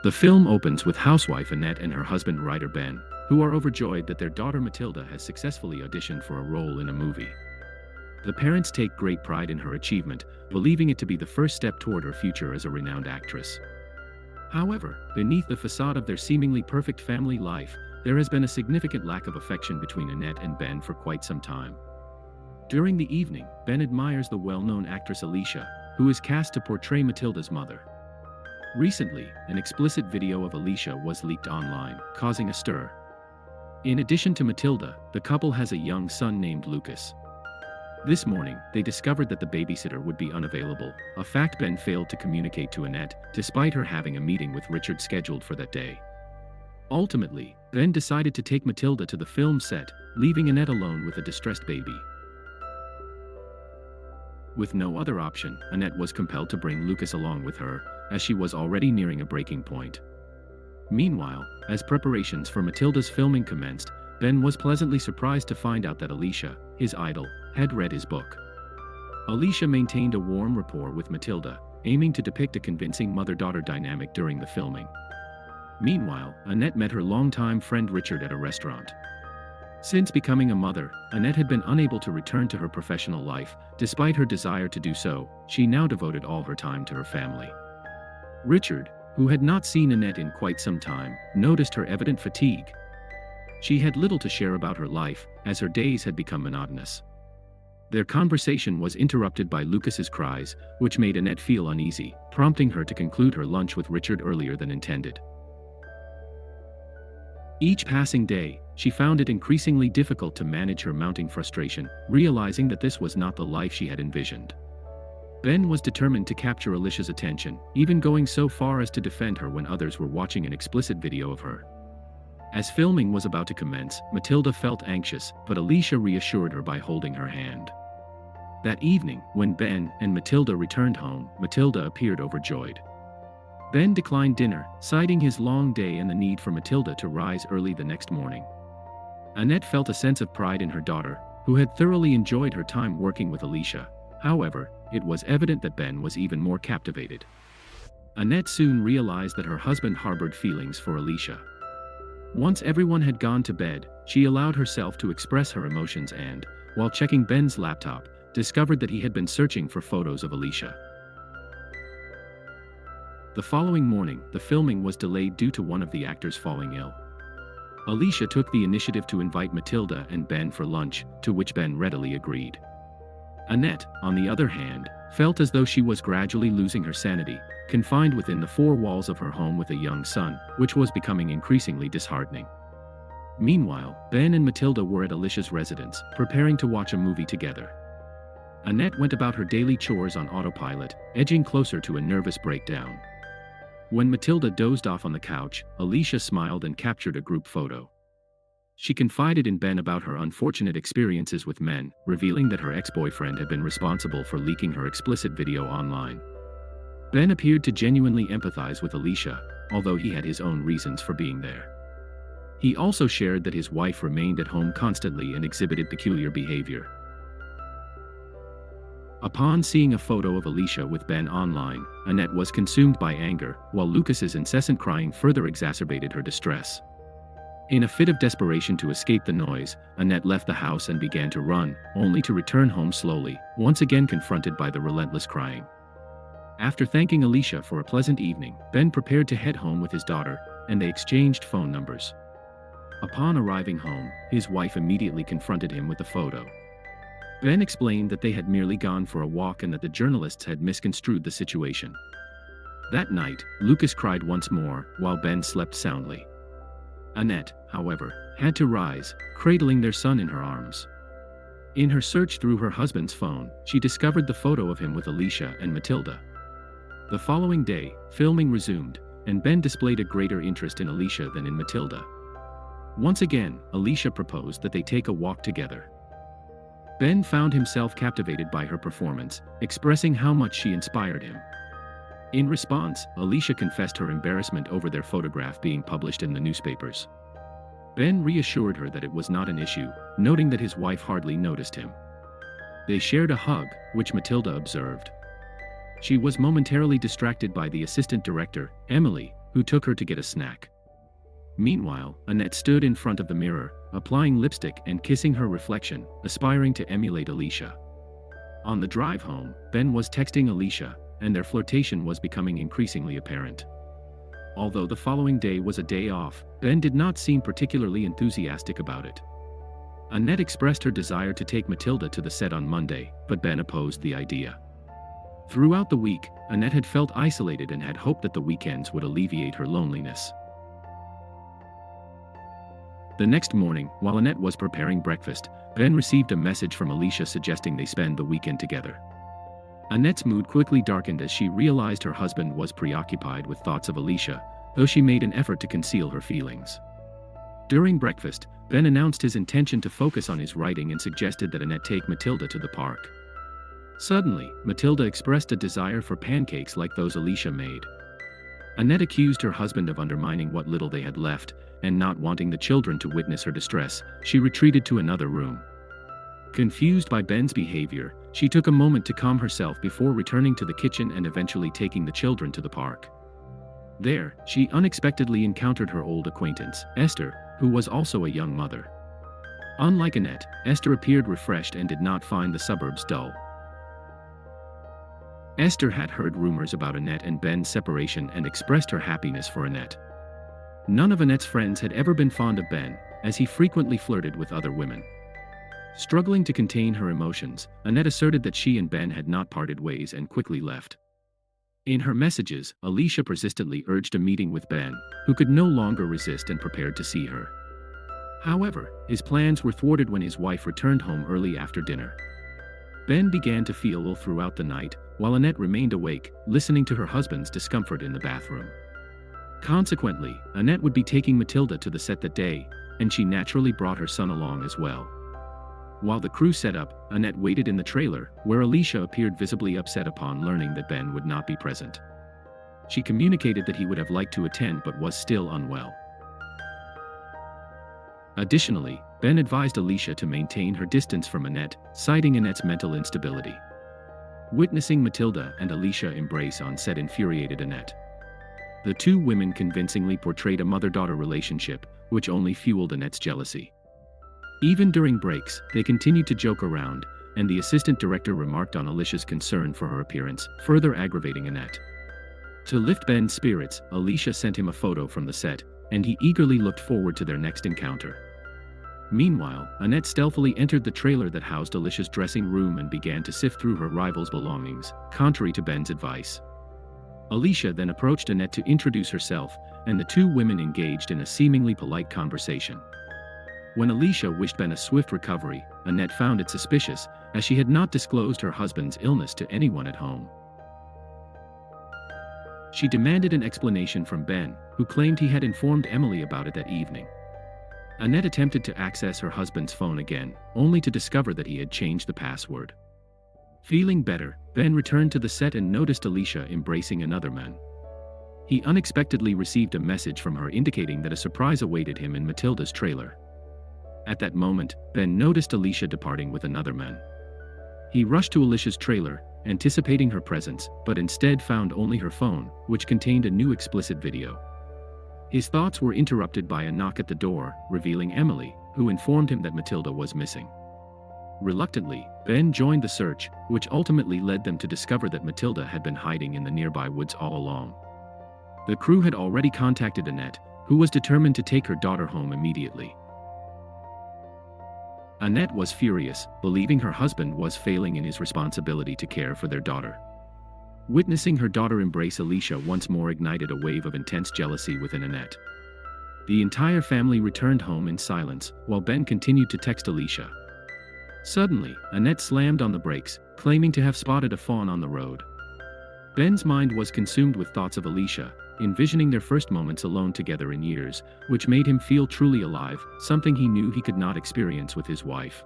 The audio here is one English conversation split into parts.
The film opens with housewife Annette and her husband writer Ben, who are overjoyed that their daughter Matilda has successfully auditioned for a role in a movie. The parents take great pride in her achievement, believing it to be the first step toward her future as a renowned actress. However, beneath the facade of their seemingly perfect family life, there has been a significant lack of affection between Annette and Ben for quite some time. During the evening, Ben admires the well-known actress Alicia, who is cast to portray Matilda's mother. Recently, an explicit video of Alicia was leaked online, causing a stir. In addition to Matilda, the couple has a young son named Lucas. This morning, they discovered that the babysitter would be unavailable, a fact Ben failed to communicate to Annette, despite her having a meeting with Richard scheduled for that day. Ultimately, Ben decided to take Matilda to the film set, leaving Annette alone with a distressed baby. With no other option, Annette was compelled to bring Lucas along with her, as she was already nearing a breaking point. Meanwhile, as preparations for Matilda's filming commenced, Ben was pleasantly surprised to find out that Alicia, his idol, had read his book. Alicia maintained a warm rapport with Matilda, aiming to depict a convincing mother-daughter dynamic during the filming. Meanwhile, Annette met her longtime friend Richard at a restaurant. Since becoming a mother, Annette had been unable to return to her professional life. Despite her desire to do so, she now devoted all her time to her family. Richard, who had not seen Annette in quite some time, noticed her evident fatigue. She had little to share about her life, as her days had become monotonous. Their conversation was interrupted by Lucas's cries, which made Annette feel uneasy, prompting her to conclude her lunch with Richard earlier than intended. Each passing day, she found it increasingly difficult to manage her mounting frustration, realizing that this was not the life she had envisioned. Ben was determined to capture Alicia's attention, even going so far as to defend her when others were watching an explicit video of her. As filming was about to commence, Matilda felt anxious, but Alicia reassured her by holding her hand. That evening, when Ben and Matilda returned home, Matilda appeared overjoyed. Ben declined dinner, citing his long day and the need for Matilda to rise early the next morning. Annette felt a sense of pride in her daughter, who had thoroughly enjoyed her time working with Alicia. However, it was evident that Ben was even more captivated. Annette soon realized that her husband harbored feelings for Alicia. Once everyone had gone to bed, she allowed herself to express her emotions and, while checking Ben's laptop, discovered that he had been searching for photos of Alicia. The following morning, the filming was delayed due to one of the actors falling ill. Alicia took the initiative to invite Matilda and Ben for lunch, to which Ben readily agreed. Annette, on the other hand, felt as though she was gradually losing her sanity, confined within the four walls of her home with a young son, which was becoming increasingly disheartening. Meanwhile, Ben and Matilda were at Alicia's residence, preparing to watch a movie together. Annette went about her daily chores on autopilot, edging closer to a nervous breakdown. When Matilda dozed off on the couch, Alicia smiled and captured a group photo. She confided in Ben about her unfortunate experiences with men, revealing that her ex-boyfriend had been responsible for leaking her explicit video online. Ben appeared to genuinely empathize with Alicia, although he had his own reasons for being there. He also shared that his wife remained at home constantly and exhibited peculiar behavior. Upon seeing a photo of Alicia with Ben online, Annette was consumed by anger, while Lucas's incessant crying further exacerbated her distress. In a fit of desperation to escape the noise, Annette left the house and began to run, only to return home slowly, once again confronted by the relentless crying. After thanking Alicia for a pleasant evening, Ben prepared to head home with his daughter, and they exchanged phone numbers. Upon arriving home, his wife immediately confronted him with the photo. Ben explained that they had merely gone for a walk and that the journalists had misconstrued the situation. That night, Lucas cried once more, while Ben slept soundly. Annette, however, had to rise, cradling their son in her arms. In her search through her husband's phone, she discovered the photo of him with Alicia and Matilda. The following day, filming resumed, and Ben displayed a greater interest in Alicia than in Matilda. Once again, Alicia proposed that they take a walk together. Ben found himself captivated by her performance, expressing how much she inspired him. In response, Alicia confessed her embarrassment over their photograph being published in the newspapers. Ben reassured her that it was not an issue, noting that his wife hardly noticed him. They shared a hug, which Matilda observed. She was momentarily distracted by the assistant director, Emily, who took her to get a snack. Meanwhile, Annette stood in front of the mirror, applying lipstick and kissing her reflection, aspiring to emulate Alicia. On the drive home, Ben was texting Alicia, and their flirtation was becoming increasingly apparent. Although the following day was a day off, Ben did not seem particularly enthusiastic about it. Annette expressed her desire to take Matilda to the set on Monday, but Ben opposed the idea. Throughout the week, Annette had felt isolated and had hoped that the weekends would alleviate her loneliness. The next morning, while Annette was preparing breakfast, Ben received a message from Alicia suggesting they spend the weekend together. Annette's mood quickly darkened as she realized her husband was preoccupied with thoughts of Alicia, though she made an effort to conceal her feelings. During breakfast, Ben announced his intention to focus on his writing and suggested that Annette take Matilda to the park. Suddenly, Matilda expressed a desire for pancakes like those Alicia made. Annette accused her husband of undermining what little they had left, and not wanting the children to witness her distress, she retreated to another room. Confused by Ben's behavior, she took a moment to calm herself before returning to the kitchen and eventually taking the children to the park. There, she unexpectedly encountered her old acquaintance, Esther, who was also a young mother. Unlike Annette, Esther appeared refreshed and did not find the suburbs dull. Esther had heard rumors about Annette and Ben's separation and expressed her happiness for Annette. None of Annette's friends had ever been fond of Ben, as he frequently flirted with other women. Struggling to contain her emotions, Annette asserted that she and Ben had not parted ways and quickly left. In her messages, Alicia persistently urged a meeting with Ben, who could no longer resist and prepared to see her. However, his plans were thwarted when his wife returned home early after dinner. Ben began to feel ill throughout the night, while Annette remained awake, listening to her husband's discomfort in the bathroom. Consequently, Annette would be taking Matilda to the set that day, and she naturally brought her son along as well. While the crew set up, Annette waited in the trailer, where Alicia appeared visibly upset upon learning that Ben would not be present. She communicated that he would have liked to attend but was still unwell. Additionally, Ben advised Alicia to maintain her distance from Annette, citing Annette's mental instability. Witnessing Matilda and Alicia embrace on set infuriated Annette. The two women convincingly portrayed a mother-daughter relationship, which only fueled Annette's jealousy. Even during breaks, they continued to joke around, and the assistant director remarked on Alicia's concern for her appearance, further aggravating Annette. To lift Ben's spirits, Alicia sent him a photo from the set, and he eagerly looked forward to their next encounter. Meanwhile, Annette stealthily entered the trailer that housed Alicia's dressing room and began to sift through her rival's belongings, contrary to Ben's advice. Alicia then approached Annette to introduce herself, and the two women engaged in a seemingly polite conversation. When Alicia wished Ben a swift recovery, Annette found it suspicious, as she had not disclosed her husband's illness to anyone at home. She demanded an explanation from Ben, who claimed he had informed Emily about it that evening. Annette attempted to access her husband's phone again, only to discover that he had changed the password. Feeling better, Ben returned to the set and noticed Alicia embracing another man. He unexpectedly received a message from her indicating that a surprise awaited him in Matilda's trailer. At that moment, Ben noticed Alicia departing with another man. He rushed to Alicia's trailer, anticipating her presence, but instead found only her phone, which contained a new explicit video. His thoughts were interrupted by a knock at the door, revealing Emily, who informed him that Matilda was missing. Reluctantly, Ben joined the search, which ultimately led them to discover that Matilda had been hiding in the nearby woods all along. The crew had already contacted Annette, who was determined to take her daughter home immediately. Annette was furious, believing her husband was failing in his responsibility to care for their daughter. Witnessing her daughter embrace Alicia once more ignited a wave of intense jealousy within Annette. The entire family returned home in silence, while Ben continued to text Alicia. Suddenly, Annette slammed on the brakes, claiming to have spotted a fawn on the road. Ben's mind was consumed with thoughts of Alicia, envisioning their first moments alone together in years, which made him feel truly alive, something he knew he could not experience with his wife.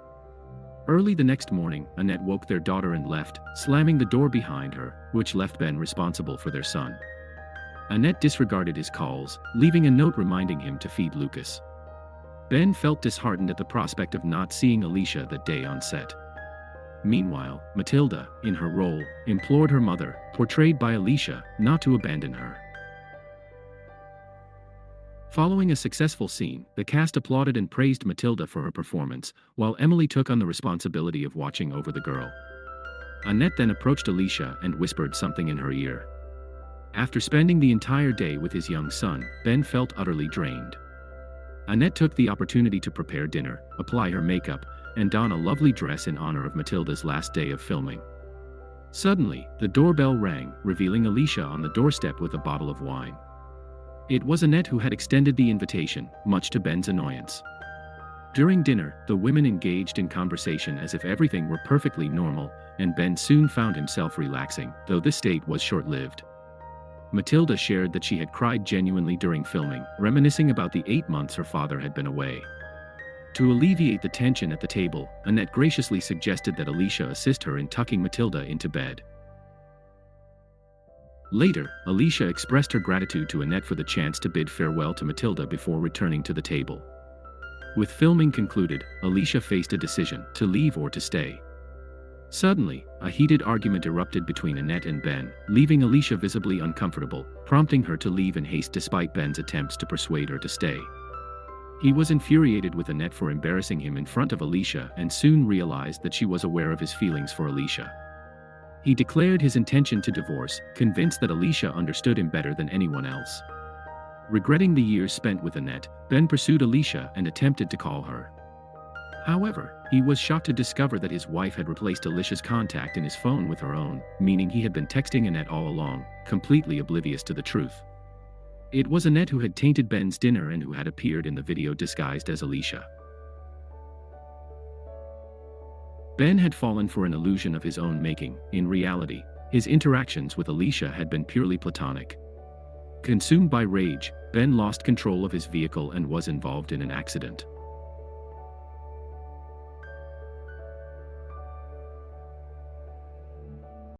Early the next morning, Annette woke their daughter and left, slamming the door behind her, which left Ben responsible for their son. Annette disregarded his calls, leaving a note reminding him to feed Lucas. Ben felt disheartened at the prospect of not seeing Alicia that day on set. Meanwhile, Matilda, in her role, implored her mother, portrayed by Alicia, not to abandon her. Following a successful scene, the cast applauded and praised Matilda for her performance, while Emily took on the responsibility of watching over the girl. Annette then approached Alicia and whispered something in her ear. After spending the entire day with his young son, Ben felt utterly drained. Annette took the opportunity to prepare dinner, apply her makeup, and don a lovely dress in honor of Matilda's last day of filming. Suddenly, the doorbell rang, revealing Alicia on the doorstep with a bottle of wine. It was Annette who had extended the invitation, much to Ben's annoyance. During dinner, the women engaged in conversation as if everything were perfectly normal, and Ben soon found himself relaxing, though this state was short-lived. Matilda shared that she had cried genuinely during filming, reminiscing about the 8 months her father had been away. To alleviate the tension at the table, Annette graciously suggested that Alicia assist her in tucking Matilda into bed. Later, Alicia expressed her gratitude to Annette for the chance to bid farewell to Matilda before returning to the table. With filming concluded, Alicia faced a decision, to leave or to stay. Suddenly, a heated argument erupted between Annette and Ben, leaving Alicia visibly uncomfortable, prompting her to leave in haste despite Ben's attempts to persuade her to stay. He was infuriated with Annette for embarrassing him in front of Alicia and soon realized that she was aware of his feelings for Alicia. He declared his intention to divorce, convinced that Alicia understood him better than anyone else. Regretting the years spent with Annette, Ben pursued Alicia and attempted to call her. However, he was shocked to discover that his wife had replaced Alicia's contact in his phone with her own, meaning he had been texting Annette all along, completely oblivious to the truth. It was Annette who had tainted Ben's dinner and who had appeared in the video disguised as Alicia. Ben had fallen for an illusion of his own making. In reality, his interactions with Alicia had been purely platonic. Consumed by rage, Ben lost control of his vehicle and was involved in an accident.